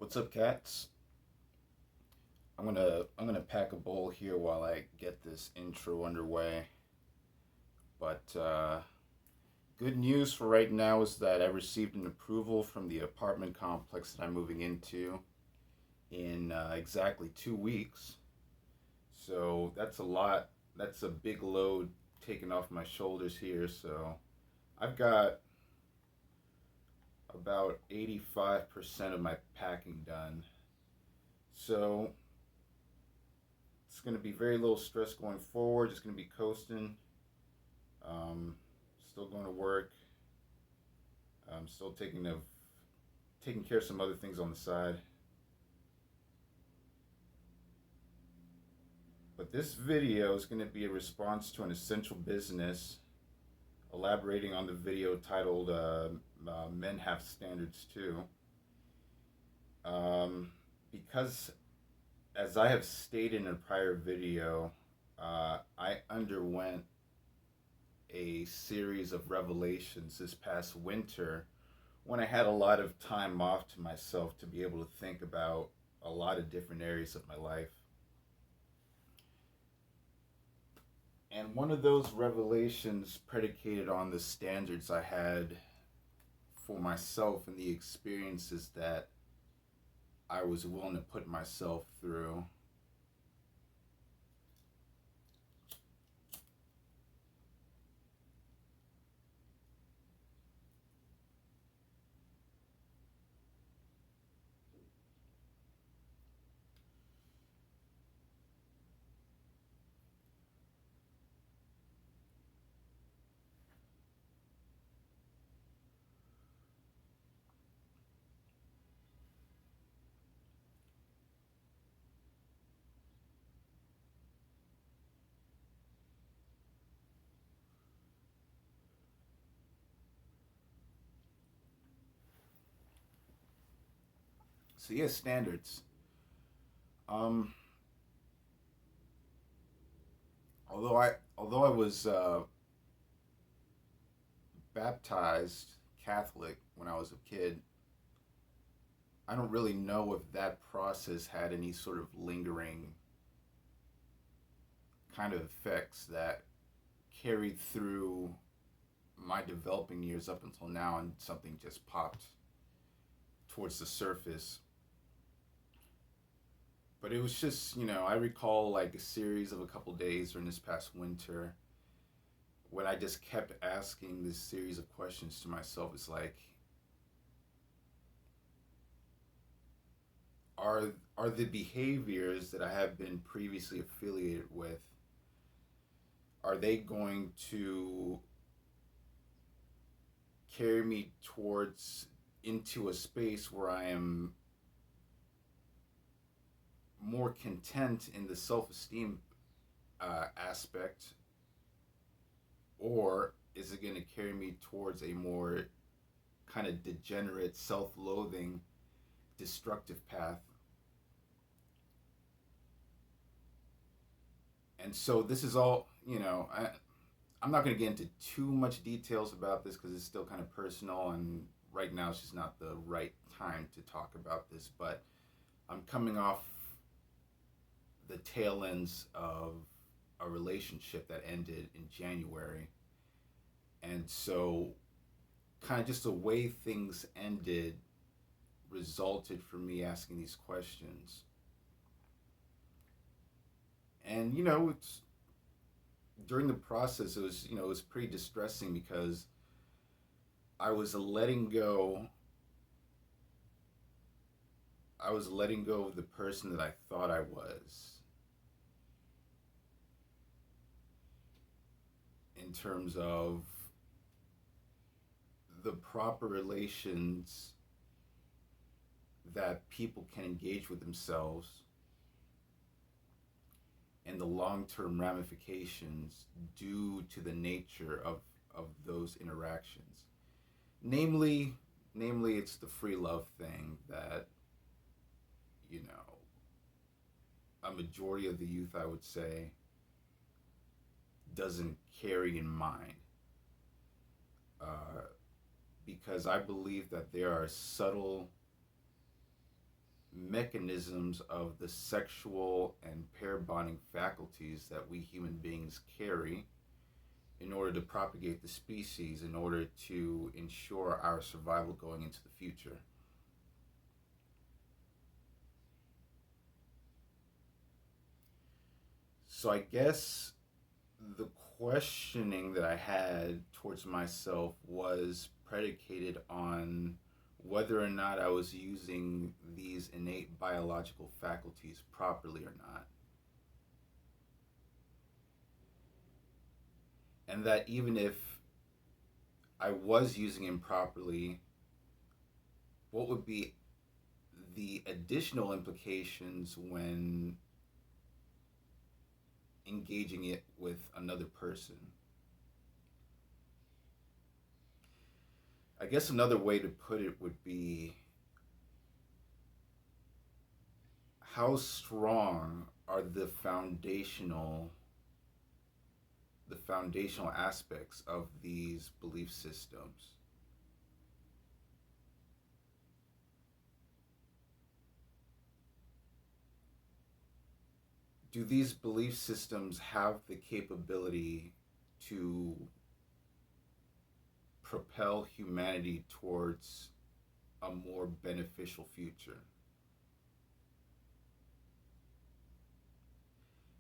What's up, cats? I'm gonna pack a bowl here while I get this intro underway. But good news for right now is that I received an approval from the apartment complex that I'm moving into in exactly 2 weeks. So that's a lot. That's a big load taken off my shoulders here. So I've got about 85% of my packing done. So it's going to be very little stress going forward. Just going to be coasting. Um, Still going to work. Still taking care of some other things on the side. But this video is going to be a response to an essential business, elaborating on the video titled "Men Have Standards Too." Because, as I have stated in a prior video, I underwent a series of revelations this past winter when I had a lot of time off to myself to be able to think about a lot of different areas of my life. And one of those revelations predicated on the standards I had for myself and the experiences that I was willing to put myself through. So yeah, standards. Um, although I was baptized Catholic when I was a kid, I don't really know if that process had any sort of lingering kind of effects that carried through my developing years up until now, and something just popped towards the surface. But it was just, I recall like a series of a couple days during this past winter when I just kept asking this series of questions to myself. It's like, are the behaviors that I have been previously affiliated with, are they going to carry me towards into a space where I am more content in the self-esteem aspect, or is it going to carry me towards a more kind of degenerate, self-loathing, destructive path? And so this is all, I'm not going to get into too much details about this because it's still kind of personal, and right now it's just not the right time to talk about this. But I'm coming off the tail ends of a relationship that ended in January. And so, kind of just the way things ended resulted for me asking these questions. And, it's during the process, it was pretty distressing because I was letting go. I was letting go of the person that I thought I was in terms of the proper relations that people can engage with themselves and the long-term ramifications due to the nature of those interactions. Namely, namely, it's the free love thing that, you know, a majority of the youth, I would say, doesn't carry in mind. Uh, because I believe that there are subtle mechanisms of the sexual and pair bonding faculties that we human beings carry in order to propagate the species, in order to ensure our survival going into the future. So I guess the questioning that I had towards myself was predicated on whether or not I was using these innate biological faculties properly or not. And that even if I was using them properly, what would be the additional implications when engaging it with another person? I guess another way to put it would be, how strong are the foundational aspects of these belief systems? Do these belief systems have the capability to propel humanity towards a more beneficial future?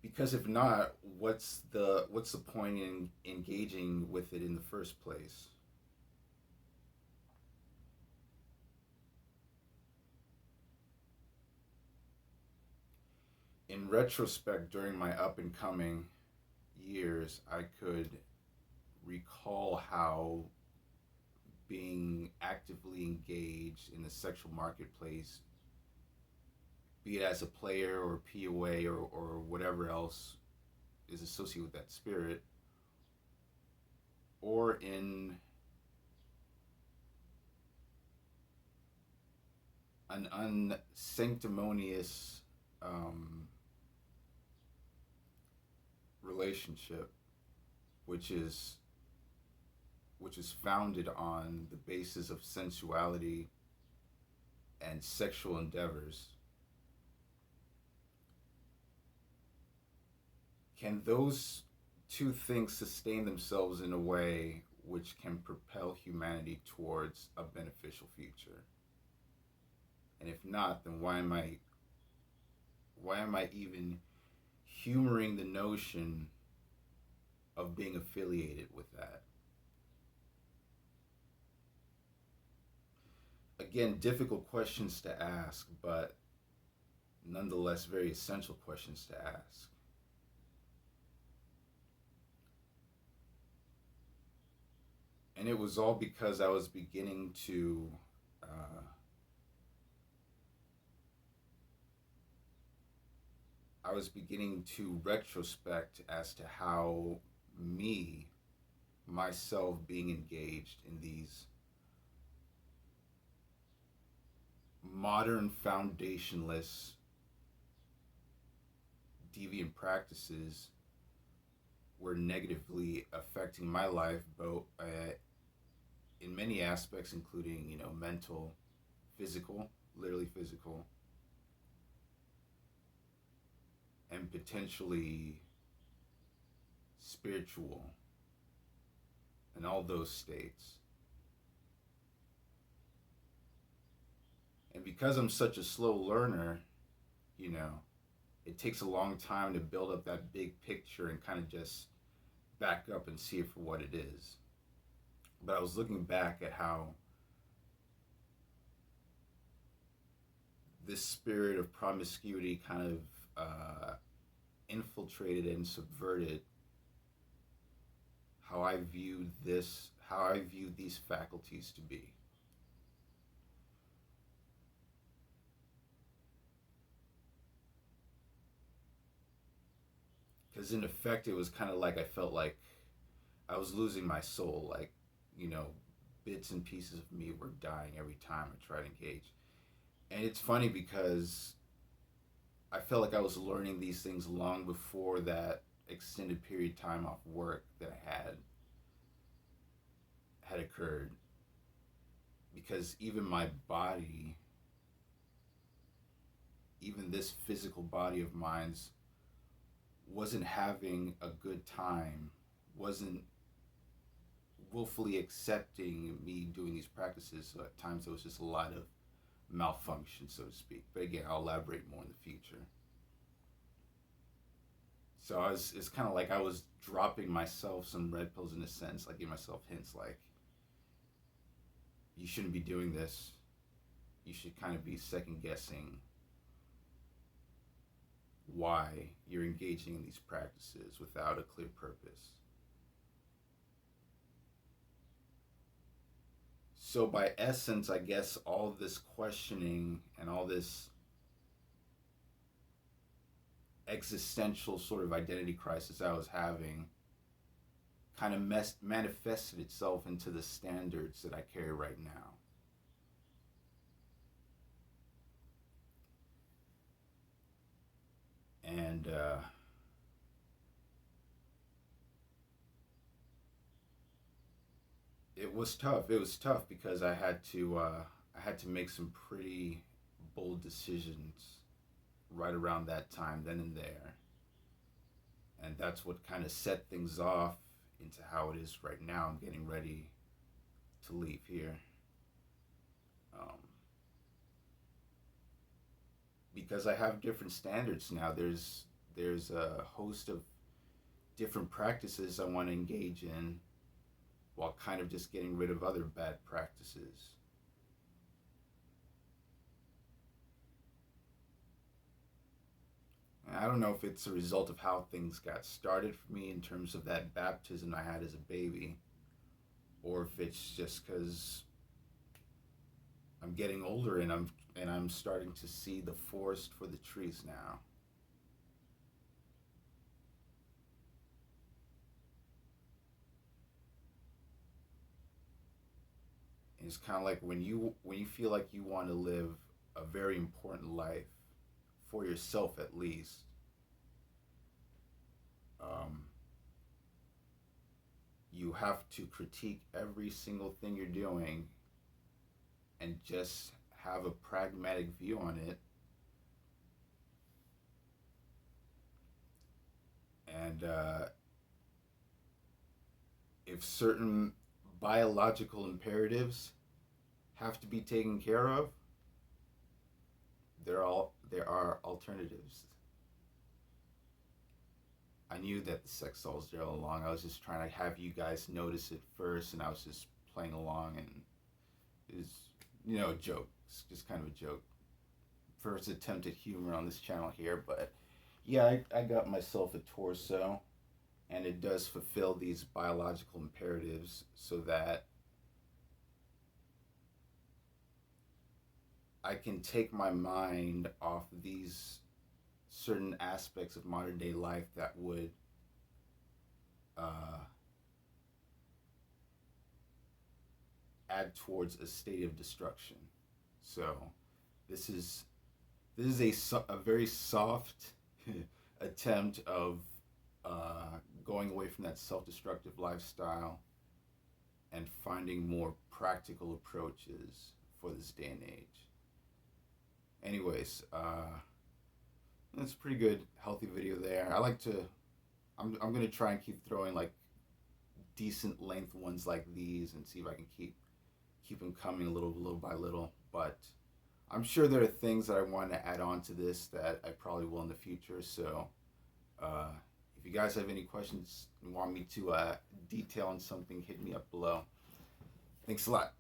Because if not, what's the point in engaging with it in the first place? In retrospect, during my up and coming years, I could recall how being actively engaged in the sexual marketplace, be it as a player or POA or whatever else is associated with that spirit, or in an unsanctimonious relationship, which is founded on the basis of sensuality and sexual endeavors. Can those two things sustain themselves in a way which can propel humanity towards a beneficial future? And if not, then why am I even humoring the notion of being affiliated with that? Again, difficult questions to ask, but nonetheless very essential questions to ask. And it was all because I was beginning to retrospect as to how me, myself, being engaged in these modern foundationless deviant practices were negatively affecting my life, both in many aspects, including mental, physical, literally physical, and potentially spiritual, and all those states. And because I'm such a slow learner, you know, it takes a long time to build up that big picture and kind of just back up and see it for what it is. But I was looking back at how this spirit of promiscuity kind of infiltrated and subverted how I viewed these faculties to be. Because in effect, it was kind of like I felt like I was losing my soul. Like, you know, bits and pieces of me were dying every time I tried to engage. And it's funny because I felt like I was learning these things long before that extended period of time off work that I had occurred. Because even my body even this physical body of mine's wasn't having a good time, wasn't willfully accepting me doing these practices. So at times there was just a lot of malfunction, so to speak. But again, I'll elaborate more in the future. So it's kind of like I was dropping myself some red pills in a sense, like giving myself hints like, you shouldn't be doing this. You should kind of be second guessing why you're engaging in these practices without a clear purpose. So, by essence, I guess all this questioning and all this existential sort of identity crisis I was having kind of manifested itself into the standards that I carry right now. And it was tough. It was tough because I had to make some pretty bold decisions right around that time, then and there, and that's what kind of set things off into how it is right now. I'm getting ready to leave here, um, because I have different standards now. There's a host of different practices I want to engage in, while kind of just getting rid of other bad practices. And I don't know if it's a result of how things got started for me in terms of that baptism I had as a baby, or if it's just because I'm getting older and I'm starting to see the forest for the trees now. And it's kind of like when you feel like you want to live a very important life for yourself at least. Um, you have to critique every single thing you're doing and just have a pragmatic view on it. And if certain biological imperatives have to be taken care of, there are alternatives. I knew that the sex doll was there all along. I was just trying to have you guys notice it first, and I was just playing along, and it was, a joke. It's just kind of a joke. First attempt at humor on this channel here, but yeah, I got myself a torso, and it does fulfill these biological imperatives so that I can take my mind off these certain aspects of modern day life that would uh, add towards a state of destruction. So this is a very soft attempt of going away from that self-destructive lifestyle and finding more practical approaches for this day and age. Anyways, that's a pretty good, healthy video there. I like to. I'm gonna try and keep throwing like decent length ones like these and see if I can keep them coming little by little. But I'm sure there are things that I want to add on to this that I probably will in the future. So uh, if you guys have any questions and want me to detail on something, hit me up below. Thanks a lot.